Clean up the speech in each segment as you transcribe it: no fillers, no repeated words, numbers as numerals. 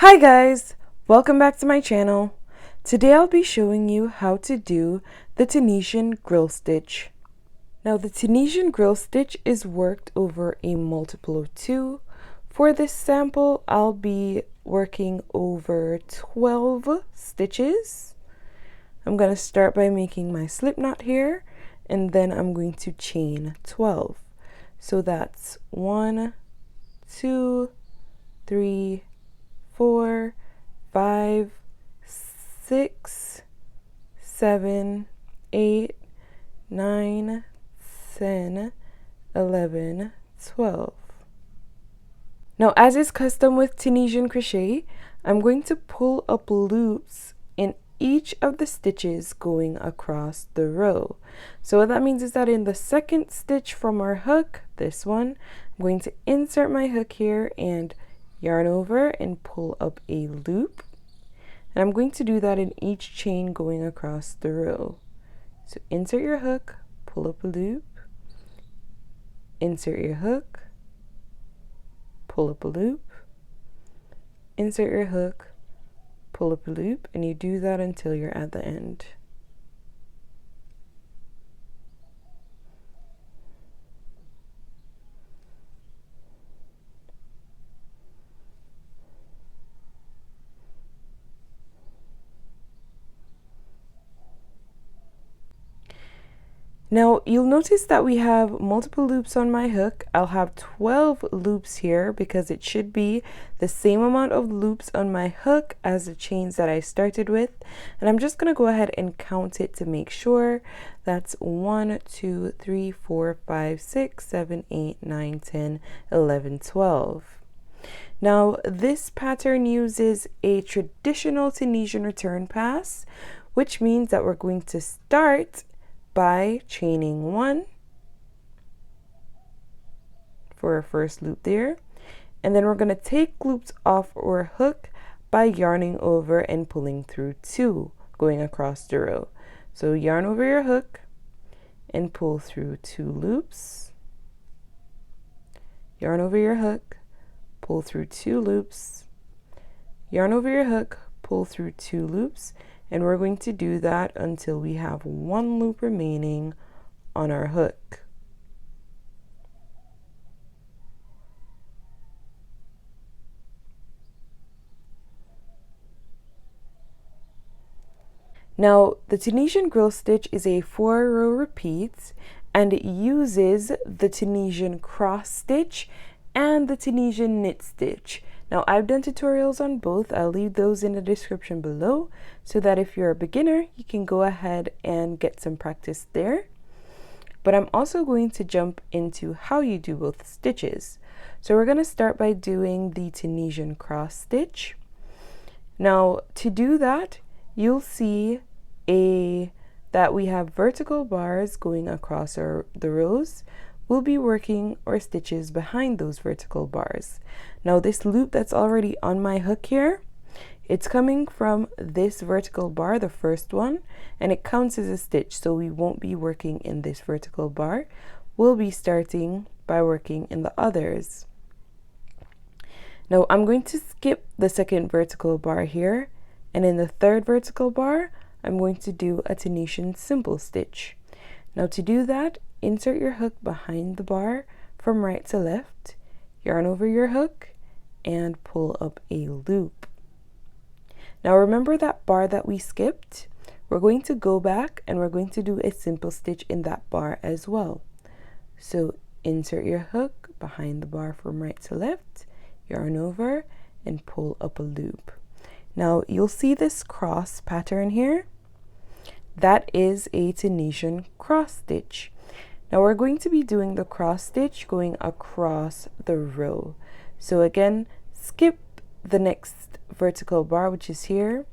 Hi guys, welcome back to my channel. Today I'll be showing you how to do the Tunisian grill stitch. Now the Tunisian grill stitch is worked over a multiple of 2. For this sample I'll be working over 12 stitches. I'm going to start by making my slip knot here and then I'm going to chain 12. So that's 1, 2, 3, 4, 5, 6, 7, 8, 9, 10, 11, 12. Now, as is custom with Tunisian crochet, I'm going to pull up loops in each of the stitches going across the row. So what that means is that in the second stitch from our hook, this one, I'm going to insert my hook here and yarn over and pull up a loop, and I'm going to do that in each chain going across the row. So insert your hook, pull up a loop, insert your hook, pull up a loop, insert your hook, pull up a loop, and you do that until you're at the end. Now you'll notice that we have multiple loops on my hook. I'll have 12 loops here because it should be the same amount of loops on my hook as the chains that I started with. And I'm just going to go ahead and count it to make sure. That's 1, 2, 3, 4, 5, 6, 7, 8, 9, 10, 11, 12. Now this pattern uses a traditional Tunisian return pass, which means that we're going to start by chaining 1 for our first loop there, and then we're going to take loops off our hook by yarning over and pulling through 2 going across the row. So yarn over your hook and pull through 2 loops, yarn over your hook, pull through 2 loops, yarn over your hook, pull through 2 loops, and we're going to do that until we have 1 loop remaining on our hook. Now, the Tunisian grill stitch is a 4-row repeat, and it uses the Tunisian cross stitch and the Tunisian knit stitch. Now, I've done tutorials on both. I'll leave those in the description below so that if you're a beginner, you can go ahead and get some practice there. But I'm also going to jump into how you do both stitches. So we're going to start by doing the Tunisian cross stitch. Now, to do that, you'll see that we have vertical bars going across the rows. We'll be working our stitches behind those vertical bars. Now this loop that's already on my hook here, it's coming from this vertical bar, the first one, and it counts as a stitch, so we won't be working in this vertical bar. We'll be starting by working in the others. Now I'm going to skip the second vertical bar here, and in the third vertical bar, I'm going to do a Tunisian simple stitch. Now to do that, insert your hook behind the bar from right to left, yarn over your hook, and pull up a loop. Now remember that bar that we skipped? We're going to go back and we're going to do a simple stitch in that bar as well. So insert your hook behind the bar from right to left, yarn over, and pull up a loop. Now you'll see this cross pattern here. That is a Tunisian cross stitch. Now we're going to be doing the cross stitch going across the row. So again, skip the next vertical bar, which is here,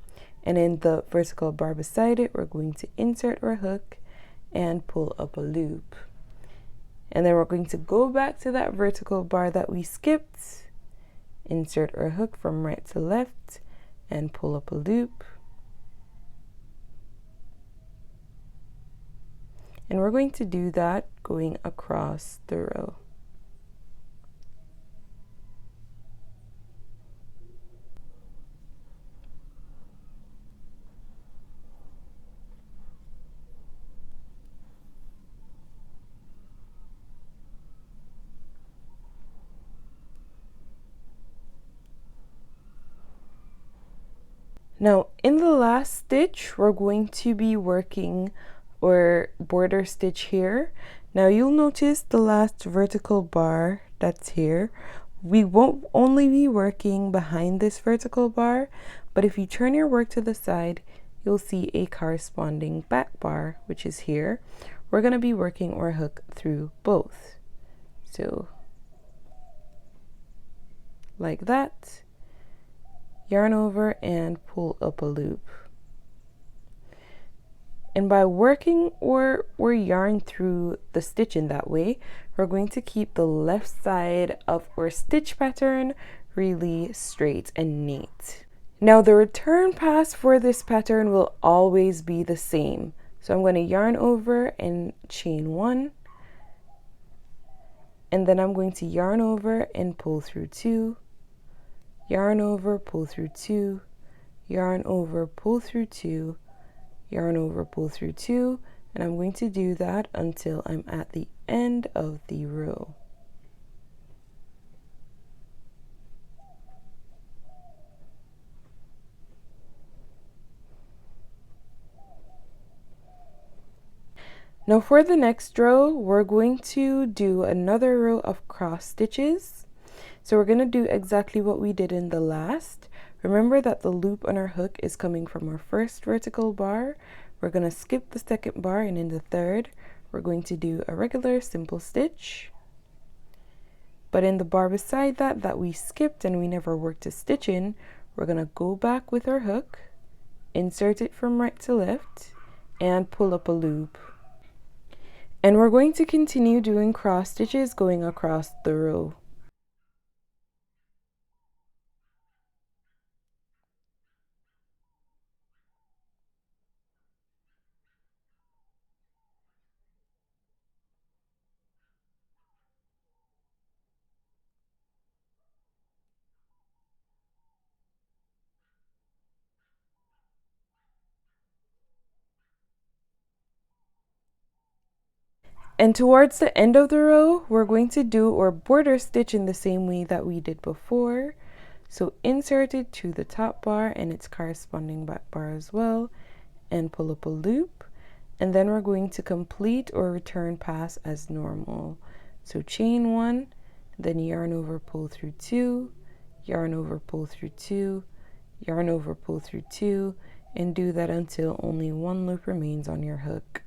and in the vertical bar beside it, we're going to insert our hook and pull up a loop. And then we're going to go back to that vertical bar that we skipped, insert our hook from right to left, and pull up a loop. And we're going to do that going across the row. Now in the last stitch, we're going to be working or border stitch here. Now you'll notice the last vertical bar that's here. We won't only be working behind this vertical bar, but if you turn your work to the side, you'll see a corresponding back bar, which is here. We're going to be working our hook through both. So like that, yarn over and pull up a loop. And by working or yarn through the stitch in that way, we're going to keep the left side of our stitch pattern really straight and neat. Now the return pass for this pattern will always be the same. So I'm going to yarn over and chain one, and then I'm going to yarn over and pull through two, yarn over, pull through two, yarn over, pull through two, yarn over, pull through two, and I'm going to do that until I'm at the end of the row. Now for the next row, we're going to do another row of cross stitches. So we're going to do exactly what we did in the last. Remember that the loop on our hook is coming from our first vertical bar. We're going to skip the second bar, and in the third, we're going to do a regular simple stitch. But in the bar beside that we skipped and we never worked a stitch in, we're going to go back with our hook, insert it from right to left, and pull up a loop. And we're going to continue doing cross stitches going across the row. And towards the end of the row, we're going to do our border stitch in the same way that we did before. So insert it to the top bar and its corresponding back bar as well, and pull up a loop. And then we're going to complete or return pass as normal. So chain one, then yarn over, pull through two, yarn over, pull through two, yarn over, pull through two, and do that until only one loop remains on your hook.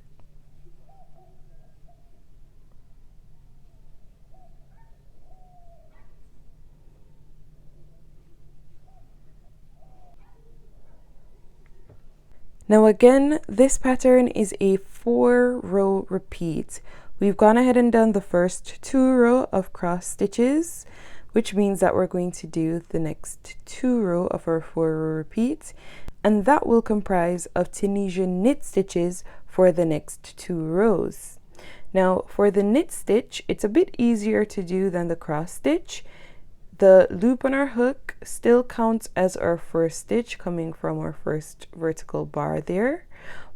Now again, this pattern is a 4-row repeat. We've gone ahead and done the first 2 rows of cross stitches, which means that we're going to do the next 2 rows of our 4-row repeat, and that will comprise of Tunisian knit stitches for the next 2 rows. Now for the knit stitch, it's a bit easier to do than the cross stitch. The loop on our hook still counts as our first stitch coming from our first vertical bar there.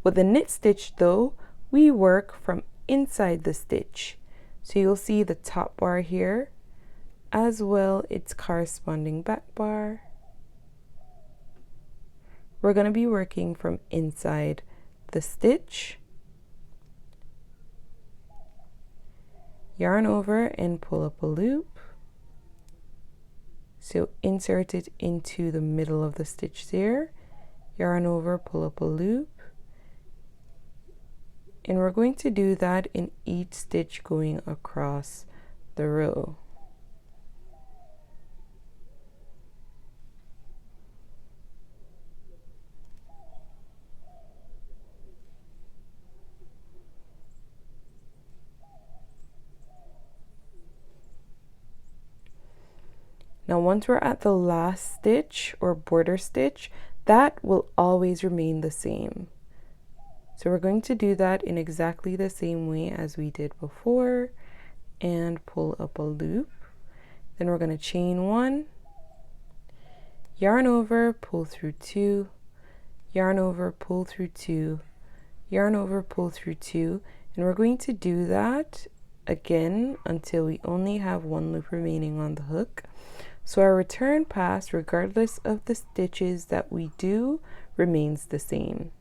With the knit stitch though, we work from inside the stitch. So you'll see the top bar here, as well its corresponding back bar. We're going to be working from inside the stitch. Yarn over and pull up a loop. So insert it into the middle of the stitch there, yarn over, pull up a loop, and we're going to do that in each stitch going across the row. Now once we're at the last stitch or border stitch, that will always remain the same. So we're going to do that in exactly the same way as we did before, and pull up a loop. Then we're going to chain one, yarn over, pull through two, yarn over, pull through two, yarn over, pull through two, and we're going to do that again until we only have one loop remaining on the hook. So our return pass, regardless of the stitches that we do, remains the same.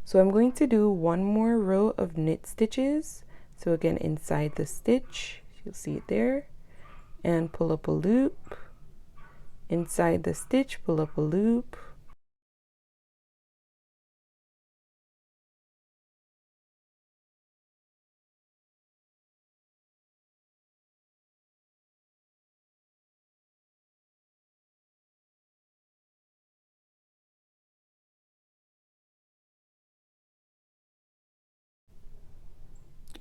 So I'm going to do one more row of knit stitches. So again, inside the stitch, you'll see it there, and pull up a loop. Inside the stitch, pull up a loop.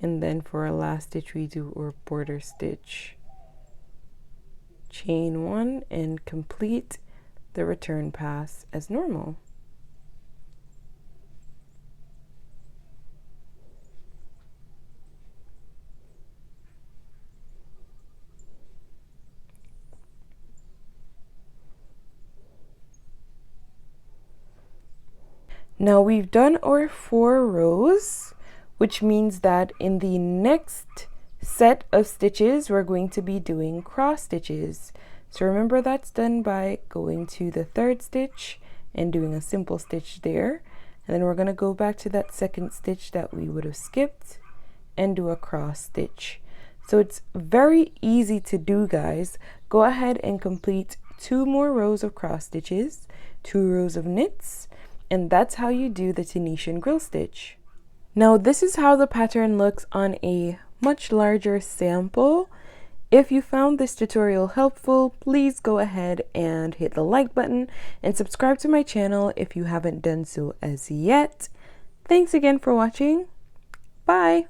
And then for our last stitch, we do our border stitch. Chain one and complete the return pass as normal. Now we've done our 4 rows, which means that in the next set of stitches, we're going to be doing cross stitches. So remember, that's done by going to the 3rd stitch and doing a simple stitch there. And then we're going to go back to that 2nd stitch that we would have skipped and do a cross stitch. So it's very easy to do, guys. Go ahead and complete 2 more rows of cross stitches, 2 rows of knits, and that's how you do the Tunisian grill stitch. Now this is how the pattern looks on a much larger sample. If you found this tutorial helpful, please go ahead and hit the like button and subscribe to my channel if you haven't done so as yet. Thanks again for watching. Bye!